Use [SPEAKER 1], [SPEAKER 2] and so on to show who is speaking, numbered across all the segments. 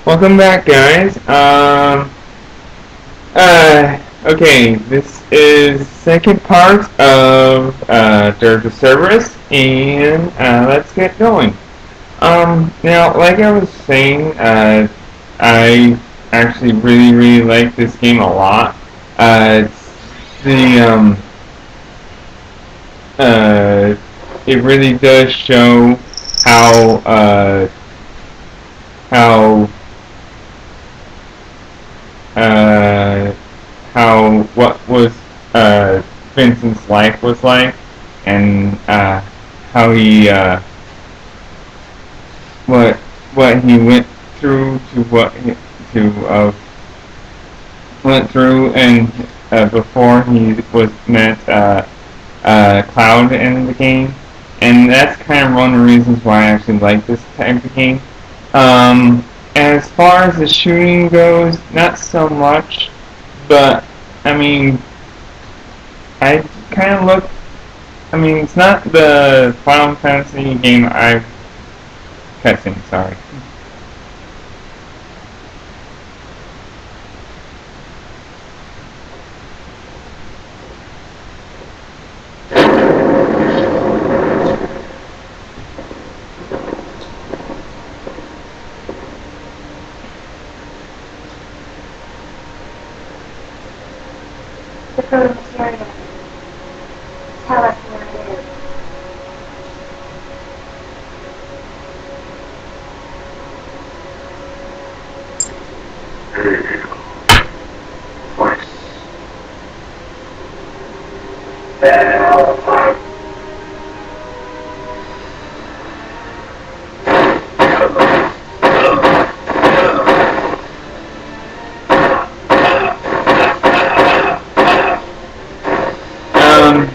[SPEAKER 1] Welcome back, guys. Okay, this is second part of Dirge of Cerebus, and let's get going. Now, like I was saying, I actually really like this game a lot. It's the it really does show how how uh, how what was Vincent's life was like, and how he what he went through to to went through and before he was met Cloud in the game, and that's kind of one of the reasons why I actually like this type of game. As far as the shooting goes, not so much, but I mean, I kind of look. I mean, it's not the Final Fantasy game I've cutscene. Sorry.
[SPEAKER 2] The code material. Tell us what it is.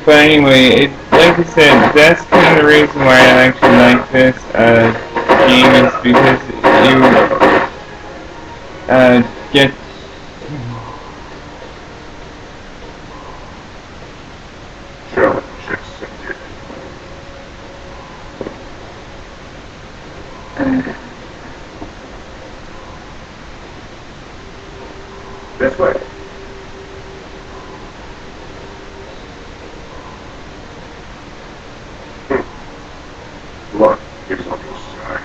[SPEAKER 1] But anyway, like I said, that's kind of the reason why I actually like this game is because you get.
[SPEAKER 3] Challenge accepted. This way. Luck is on your side.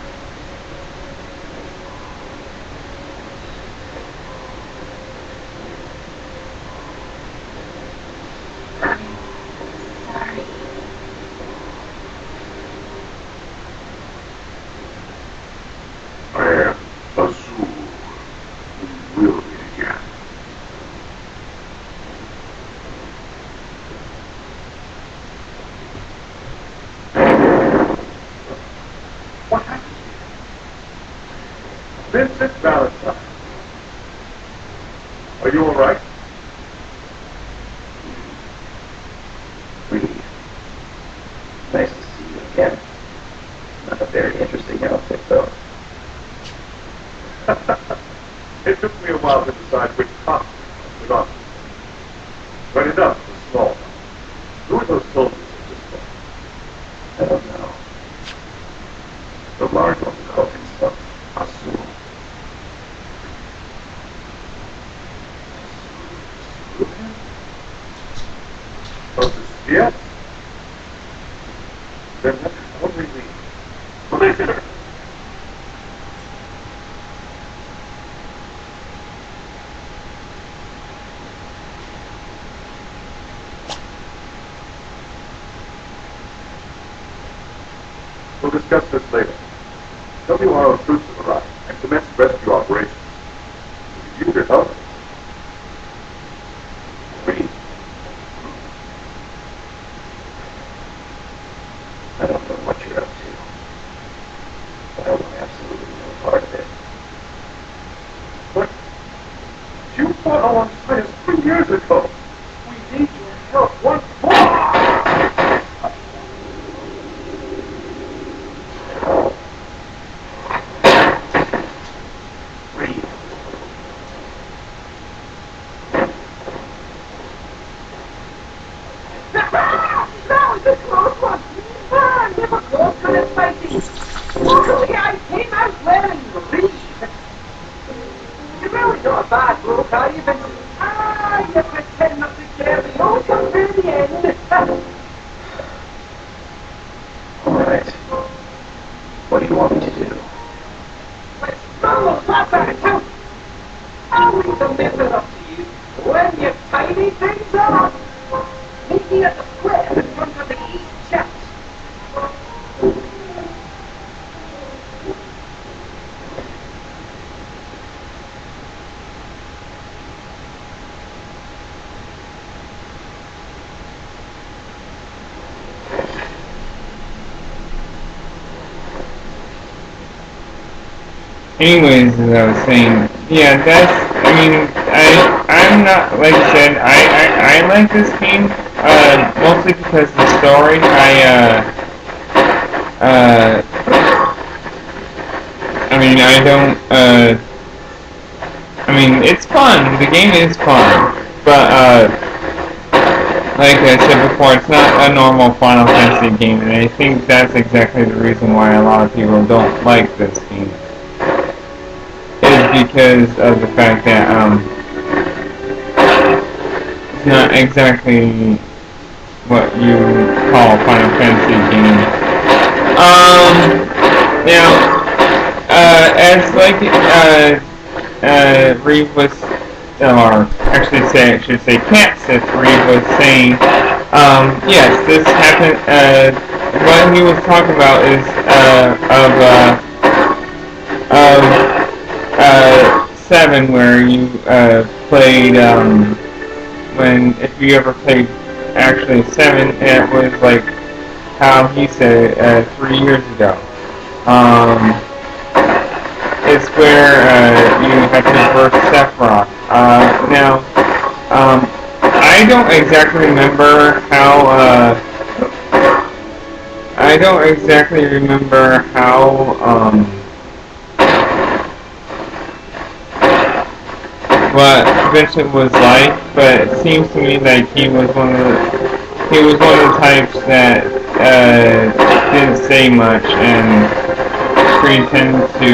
[SPEAKER 2] Sorry.
[SPEAKER 3] I am Azul. We will meet again. What happened to you? Vincent Valentine. Are you alright?
[SPEAKER 4] Really nice to see you again. Not a very interesting outfit, though.
[SPEAKER 3] It took me a while to decide which costume to put on. But enough was small. Who are those soldiers at this point?
[SPEAKER 4] I don't know. The large one called himself Azul.
[SPEAKER 3] Oh, this yes? Then what can only mean? Commissioner! We'll discuss this later. Tell me why our troops have arrived and commence rescue operations. We could use your help.
[SPEAKER 4] Wait. I don't know what you're up to, but I want absolutely no part of it.
[SPEAKER 3] But you fought alongside us 3 years ago. We need your help once more.
[SPEAKER 4] Breathe.
[SPEAKER 5] No, the close one. Never close, but it's fighting. Luckily, I came out wearing green. Vincent. Ah, you pretend not to care, but you'll come through in the end.
[SPEAKER 4] Alright. What do you want me to do?
[SPEAKER 5] Let's throw those rats out of town. I'll leave the method up to you. When you tidy things up, meet me at the square in front of the East Church.
[SPEAKER 1] Anyways, as I was saying, yeah, I'm not, like I said, I like this game, mostly because the story, it's fun, the game is fun, but, like I said before, it's not a normal Final Fantasy game, and I think that's exactly the reason why a lot of people don't like this game. Is because of the fact that it's not exactly what you call a Final Fantasy game. Now, as like Reeve was, or I should say, Cat Sith Reeve was saying, yes, this happened. What he was talking about is of 7, where you played if you ever played actually 7, it was like how he said it 3 years ago. It's where you have to verse Sephiroth. Now, I don't exactly remember how. I don't exactly remember how. What Vincent was like, but it seems to me like he was one of the types that didn't say much and pretended to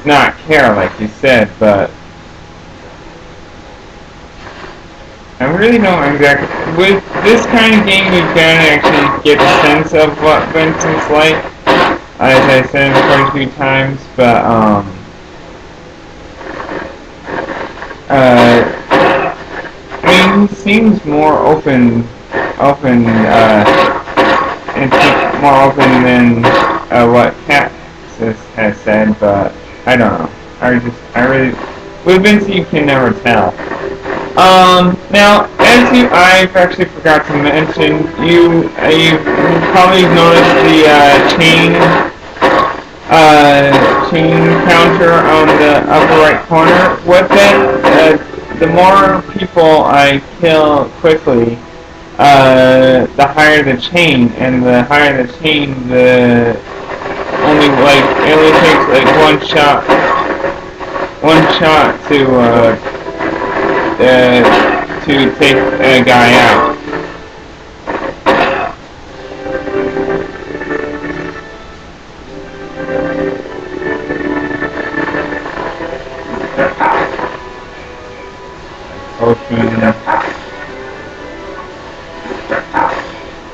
[SPEAKER 1] not care, like you said. But I really don't exactly. With this kind of game, you can actually get a sense of what Vincent's like, as I said quite a few times. But he seems more open, and more open than what Cat has said. But I don't know. With Vince, you can never tell. Now, I've actually forgot to mention, you probably noticed the chain counter on the upper right corner. What the more people I kill quickly, the higher the chain, and the higher the chain, it only takes like one shot to take a guy out.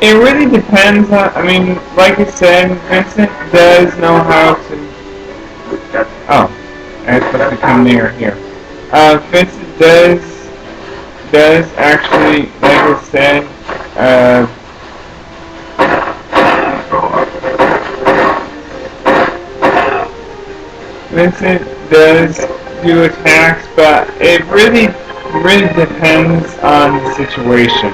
[SPEAKER 1] It really depends on, like I said, Vincent does know how to... Oh, I was supposed to come near here. Vincent does actually, like I said, Vincent does do attacks, but it really depends on the situation.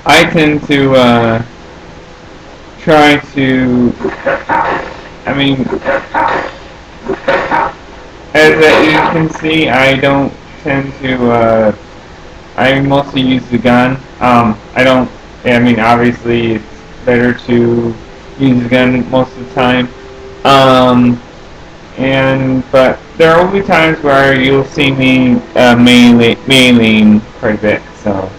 [SPEAKER 1] I tend to try to, as you can see, I don't tend to, I mostly use the gun. Obviously it's better to use the gun most of the time. But there will be times where you'll see me meleeing quite a bit, so.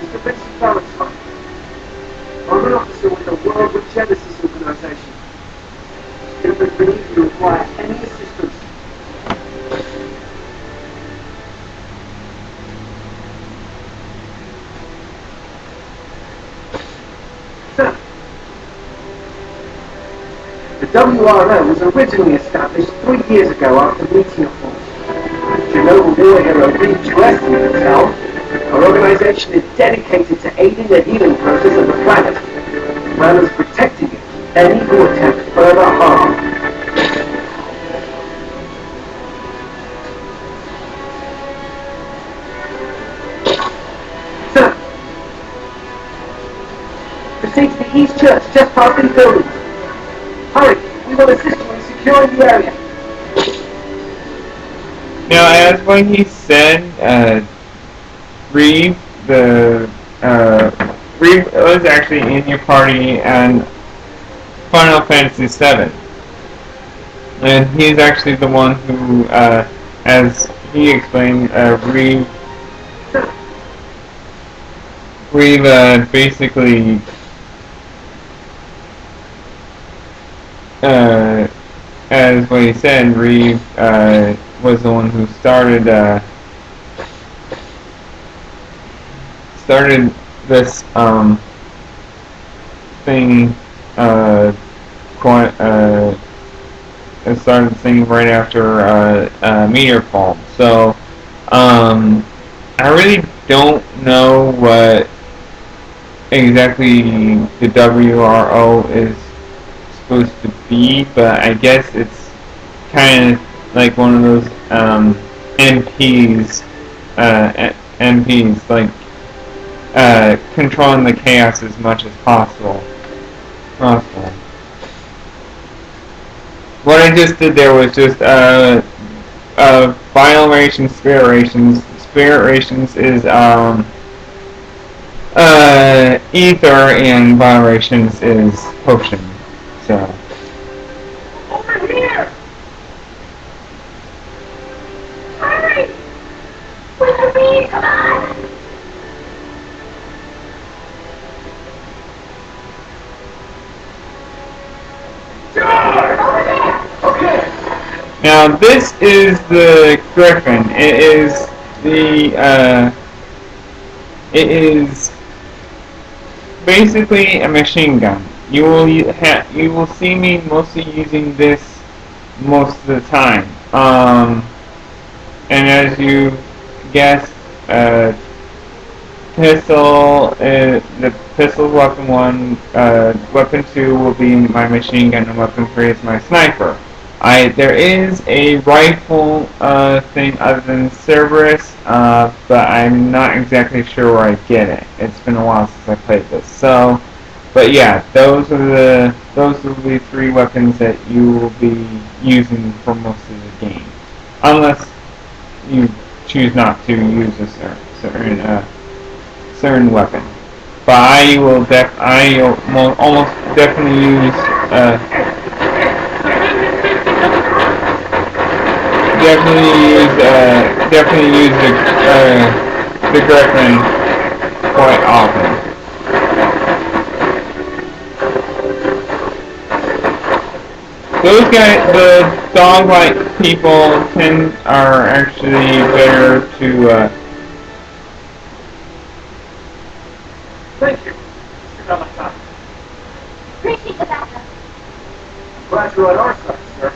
[SPEAKER 3] Mr.
[SPEAKER 5] WRO was originally established 3 years ago after meeting a force. Chernobyl war hero Reed Gillespie can tell. Our organization is dedicated to aiding the healing process of the planet, as well as protecting it from any who attempt further harm. Sir, proceed to the East Church just past these buildings. Hurry, we will assist you in securing the area.
[SPEAKER 1] Now, as what he said, Reeve, Reeve was actually in your party and Final Fantasy VII, and he's actually the one who, as he explained, Reeve basically as what he said, Reeve was the one who started this thing started thing right after Meteor Fall. So I really don't know what exactly the WRO is supposed to be, but I guess it's kind of like one of those MPs, like controlling the chaos as much as possible. What I just did there was just Vital Rations, Spirit Rations. Spirit Rations is Ether, and Vital Rations is Potion. So.
[SPEAKER 5] Over here!
[SPEAKER 2] Hurry! With the bee, come on!
[SPEAKER 5] George!
[SPEAKER 2] Over there!
[SPEAKER 5] Okay.
[SPEAKER 1] Now this is the Griffin. It is it is basically a machine gun. You will see me mostly using this most of the time. And as you guessed, pistol, the pistol weapon 1, weapon 2 will be my machine gun, and weapon 3 is my sniper. There is a rifle thing other than Cerberus, but I'm not exactly sure where I get it. It's been a while since I played this. So, but yeah, those will be 3 weapons that you will be using for most of the game, unless you choose not to use a certain weapon. But I will almost definitely use the Griffin quite often. Those guys, the dog-like people, are actually better to.
[SPEAKER 5] Thank you. You got my time.
[SPEAKER 2] Appreciate the backup.
[SPEAKER 5] Glad you're on our side, sir.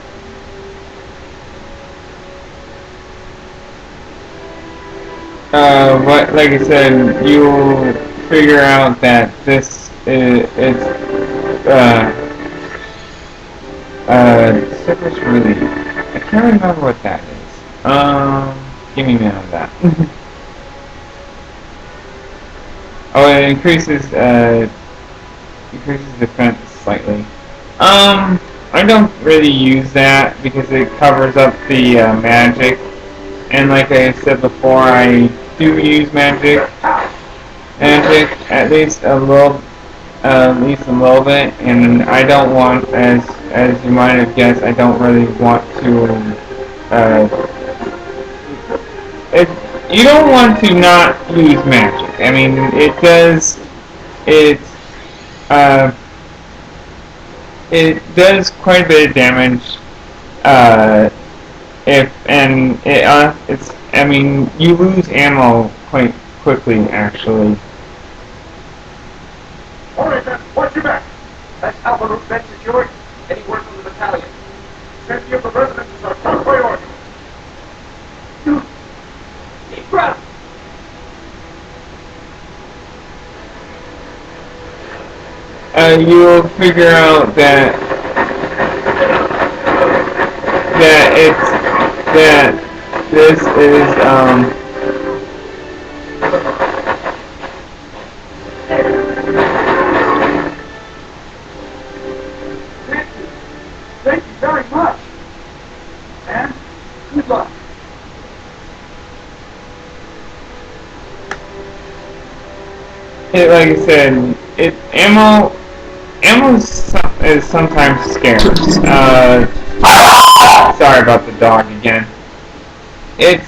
[SPEAKER 1] Like I said, you'll figure out that this it's Cerberus really. I can't remember what that is. Give me a minute on that. Oh, it increases defense slightly. I don't really use that because it covers up the magic, and like I said before, I do use magic at least a little bit, and I don't want, as you might have guessed, I don't really want to. You don't want to not use magic. I mean, it does quite a bit of damage. I mean, you lose ammo quite quickly, actually.
[SPEAKER 5] All right, then. Watch your back. That's Alpha Route bed secured. Any work on the battalion.
[SPEAKER 3] Safety of the residents is our top priority.
[SPEAKER 5] Deep breath.
[SPEAKER 1] You'll figure out that this is
[SPEAKER 5] Thank you very much. And good luck.
[SPEAKER 1] like I said, ammo is sometimes scarce. Sorry about the dog again. It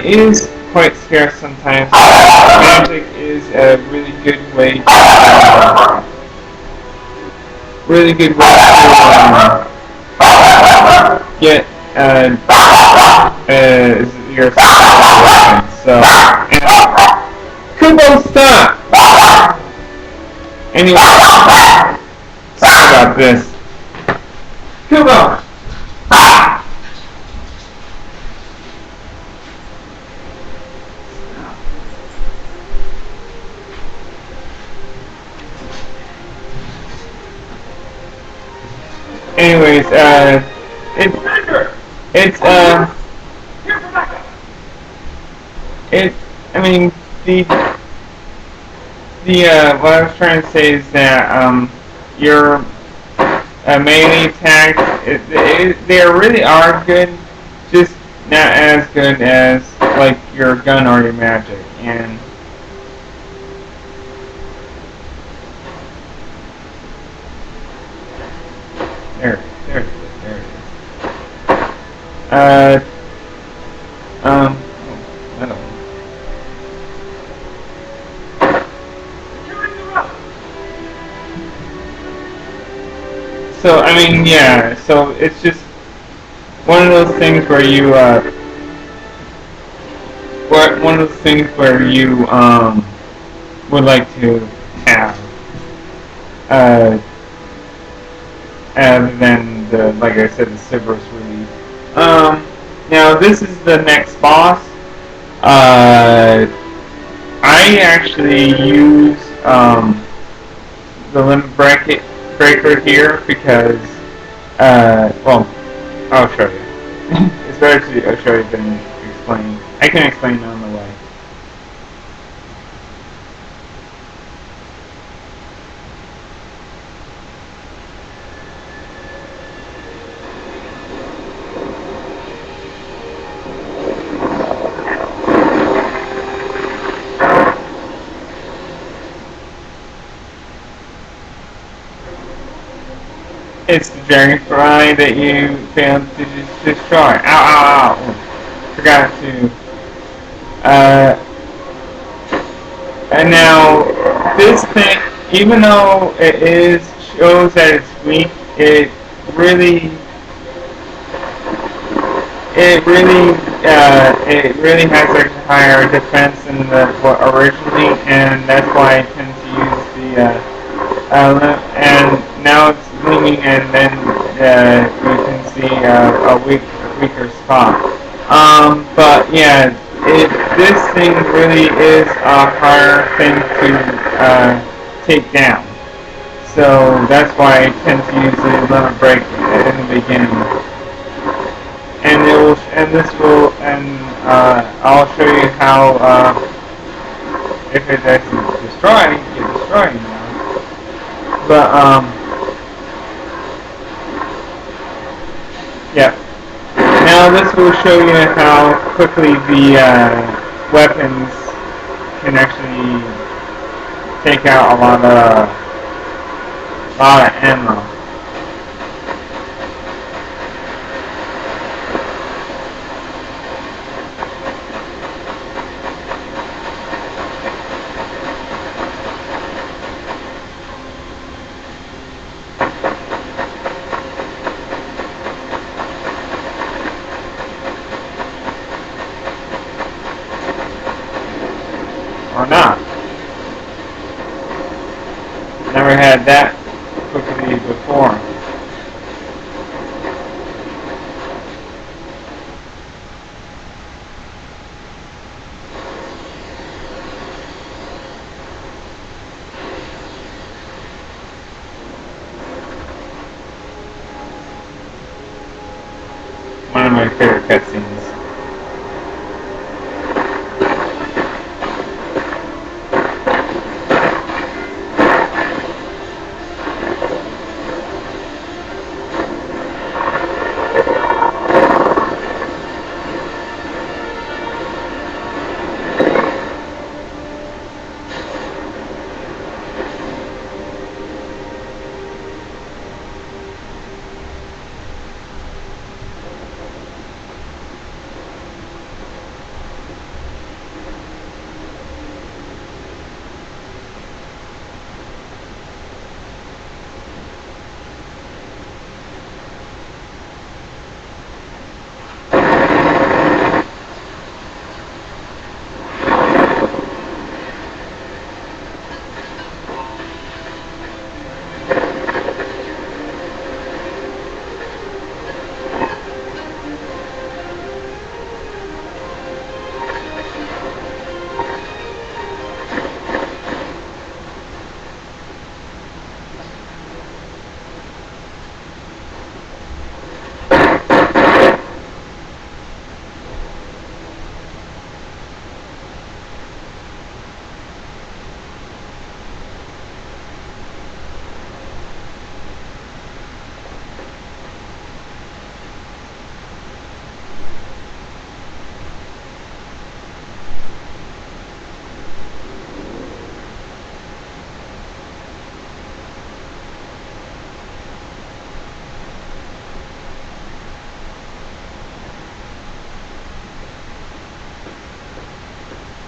[SPEAKER 1] is quite scarce sometimes. Magic is a really good way to get your weapons. So, Kubo, stop! Anyway, sorry about this. Kubo! Anyways, I mean, what I was trying to say is that, your, melee attacks, they really are good, just not as good as, like, your gun or your magic, and there it is. I don't know. So, I mean, yeah, so it's just one of those things where you, would like to have, other than like I said, the Cerberus release. Now this is the next boss. I actually use, the limit breaker here because, well, I'll show you. It's better to show you than explain. I can explain it on the way. It's the dragonfly that you failed to destroy. Ow, ow, ow. Forgot to. And now, this thing, even though it shows that it's weak, it really has a higher defense than originally, and that's why I tend to use the, and now it's looming, and then you can see a weaker spot. But yeah, this thing really is a harder thing to take down. So that's why I tend to use the limit break in the beginning. And I'll show you how if it's actually destroying, you're destroying now. But yeah. Now this will show you how quickly the weapons can actually take out a lot of ammo. Or not. Never had that quickly before. my favorite cutscenes.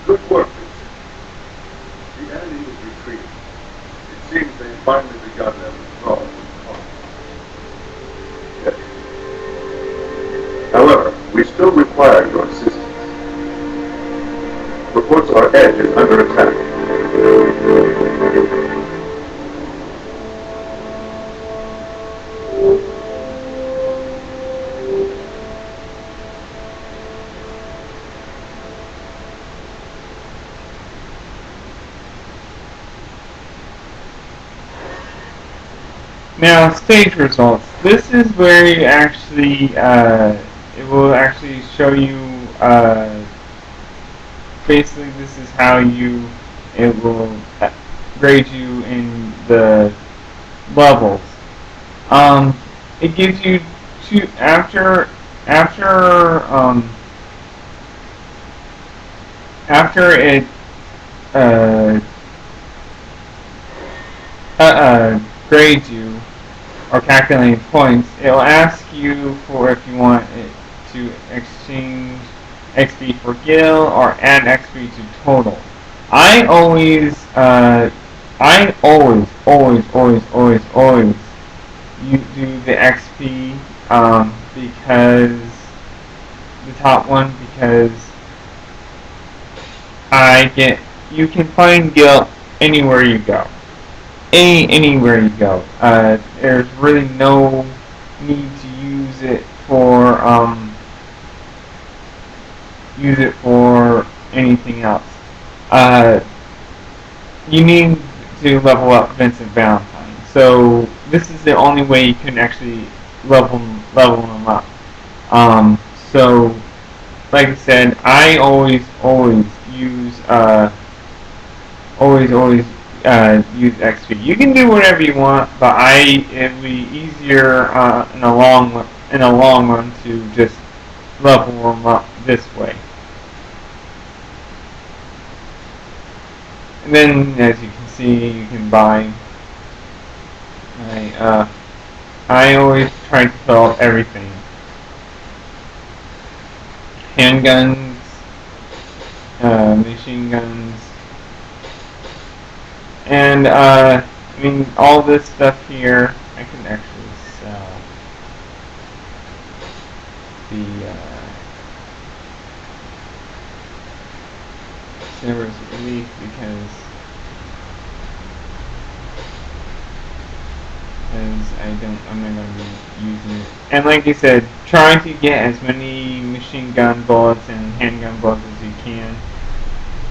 [SPEAKER 3] Good work, Vincent. The enemy is retreating. It seems they've finally begun their withdrawal from the colony. Yes. However, we still require your assistance. Reports our edge is under attack.
[SPEAKER 1] Now, stage results. This is where you actually, it will actually show you, basically this is how it will grade you in the levels. It gives you two, after it, grades you, or calculating points, it'll ask you for if you want it to exchange XP for gil or add XP to total. I always you do the XP because the top one, because you can find gil anywhere you go. Anywhere you go. There's really no need to use it for anything else. You need to level up Vincent Valentine. So this is the only way you can actually level them up. So like I said, I always use use XP. You can do whatever you want, but it'd be easier in the long run to just level them up this way. And then, as you can see, you can buy. I always try to fill up everything. Handguns, machine guns. And, I mean, all this stuff here, I can actually sell the, Cerebus Relief because I'm not going to be using it. And like I said, trying to get as many machine gun bullets and handgun bullets as you can.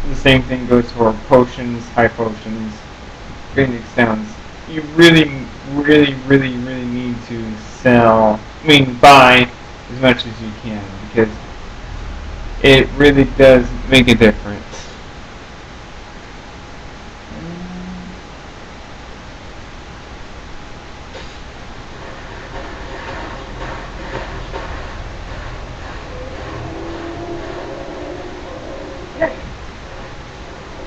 [SPEAKER 1] The same thing goes for potions, high potions, Phoenix Downs. You really need to buy as much as you can, because it really does make a difference.
[SPEAKER 5] Hey,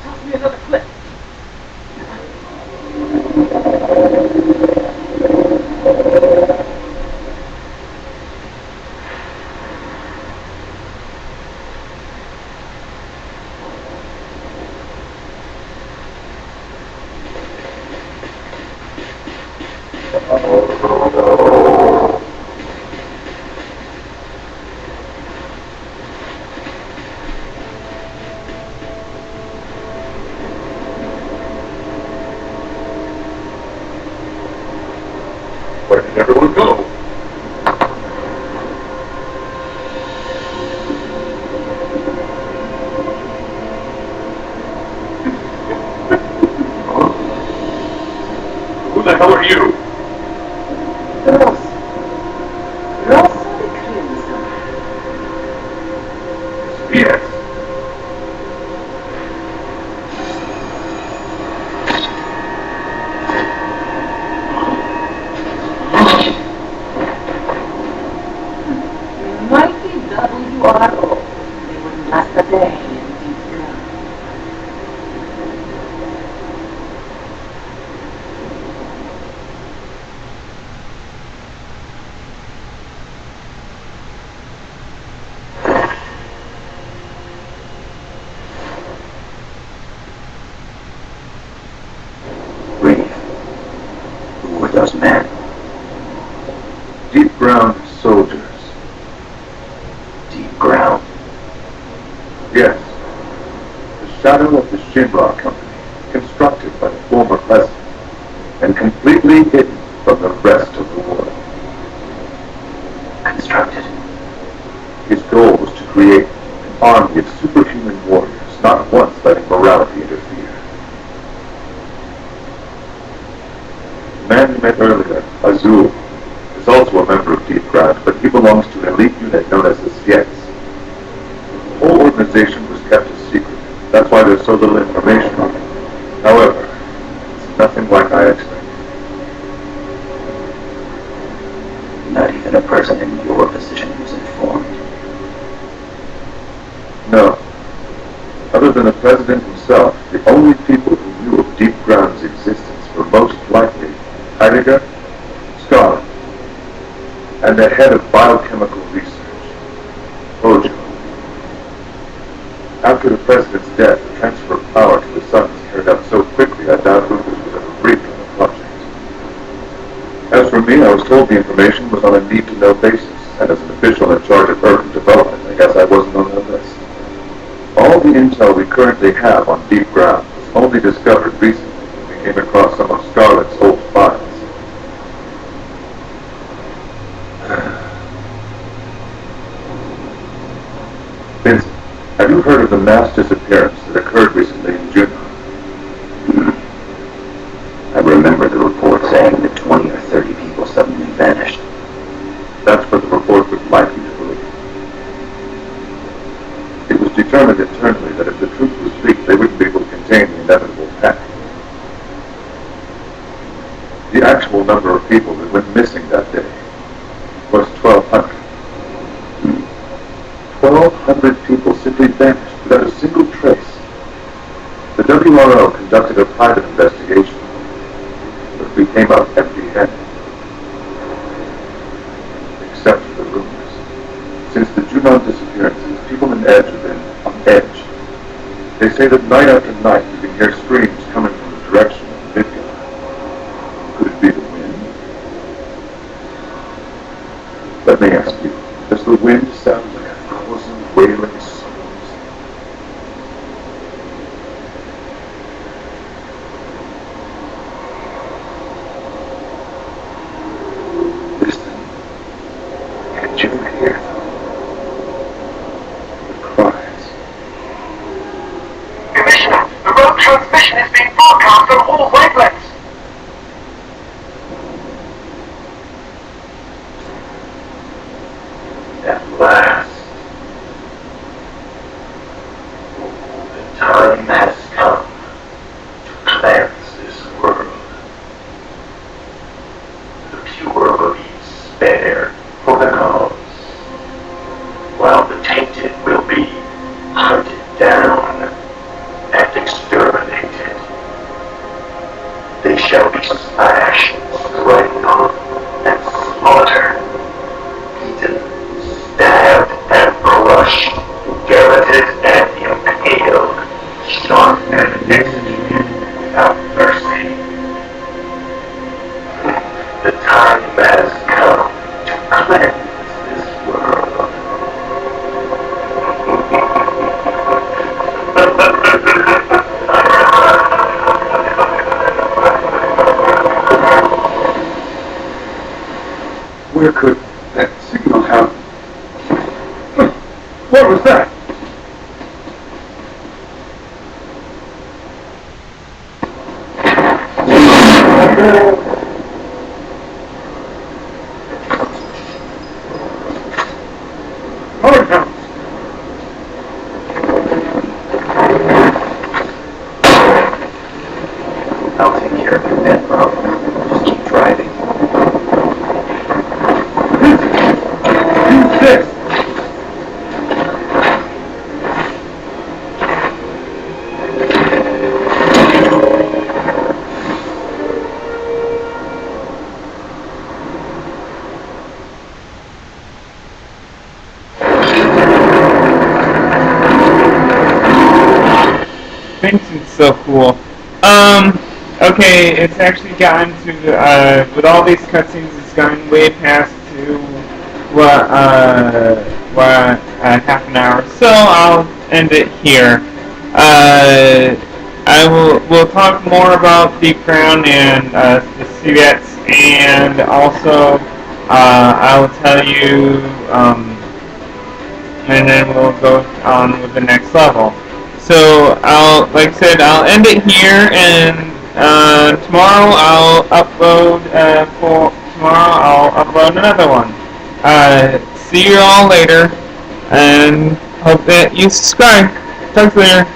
[SPEAKER 5] toss me another clip.
[SPEAKER 3] Where did everyone go? Who the hell are you?
[SPEAKER 2] Rosa the Crimson.
[SPEAKER 3] Yes.
[SPEAKER 2] Mighty WRO. They wouldn't last a day in deep ground.
[SPEAKER 4] Breathe. Who were those men?
[SPEAKER 3] Deep ground soldiers.
[SPEAKER 4] Deep ground.
[SPEAKER 3] Yes. The shadow of the Shinra Company, constructed by the former president, and completely hidden from the rest of the world.
[SPEAKER 4] Constructed.
[SPEAKER 3] His goal was to create an army of superhuman warriors, not once letting morality interfere. The man you met earlier, Azul, is also a member of Deep Ground, but he belongs to an elite unit known as the Skiets. The whole organization was kept a secret. That's why there's so little information on it. However, it's nothing like I expected.
[SPEAKER 4] Not even a person in your position was informed.
[SPEAKER 3] No. Other than the president himself, the only people who knew of Deep Ground's existence were most likely Heidegger, Stalin, and the head of biochemical research, Ojo. After the president's death, the transfer of power to the son was carried out so quickly I doubt Lucas would ever briefed on the project. As for me, I was told the information was on a need-to-know basis, and as an official in charge of urban development, I guess I wasn't on the list. All the intel we currently have on Deep Ground was only discovered recently when we came across some of Scarlett's old files. Vincent, have you heard of the mass disappearance that occurred recently in June?
[SPEAKER 4] I remember the report saying that 20 or 30 people suddenly vanished.
[SPEAKER 3] That's what the report would like you to believe. It was determined internally that if the truth was leaked, they wouldn't be able to contain the inevitable panic. The actual number of people that went missing that day was 1,200. 1,200 people simply vanished without a single trace. The WRO conducted a private investigation, but we came up empty-handed. Except for the rumors. Since the Junon disappearances, people in Edge have been on edge. They say that night after night you can hear screams coming from the direction of Midgard. Could it be the wind? Let me ask you, does the wind sound like 1,000 wailing souls? Listen. Can't you hear them? The cries.
[SPEAKER 5] Commissioner, the road transmission is being broadcast on all wavelengths.
[SPEAKER 4] time has come to cleanse this world. The pure will be spared for the cause, while the tainted will be hunted down and exterminated. They shall be slashed, strangled, and slaughtered, beaten, stabbed, and crushed, garroted, and impaled, shot and executed without mercy. The time has come to cleanse this world.
[SPEAKER 3] Where could that signal have... What was that? Hard house.
[SPEAKER 4] I'll take care of your pet problem. Just keep driving.
[SPEAKER 3] Use this.
[SPEAKER 1] Vincent's so cool. Okay, it's actually gotten to, with all these cutscenes, it's gotten way past to, half an hour. So I'll end it here. We'll talk more about Deep Crown and, the Cebets, and also, I will tell you, and then we'll go on with the next level. So like I said, I'll end it here, and tomorrow I'll upload another one. See you all later, and hope that you subscribe. Talk to you later.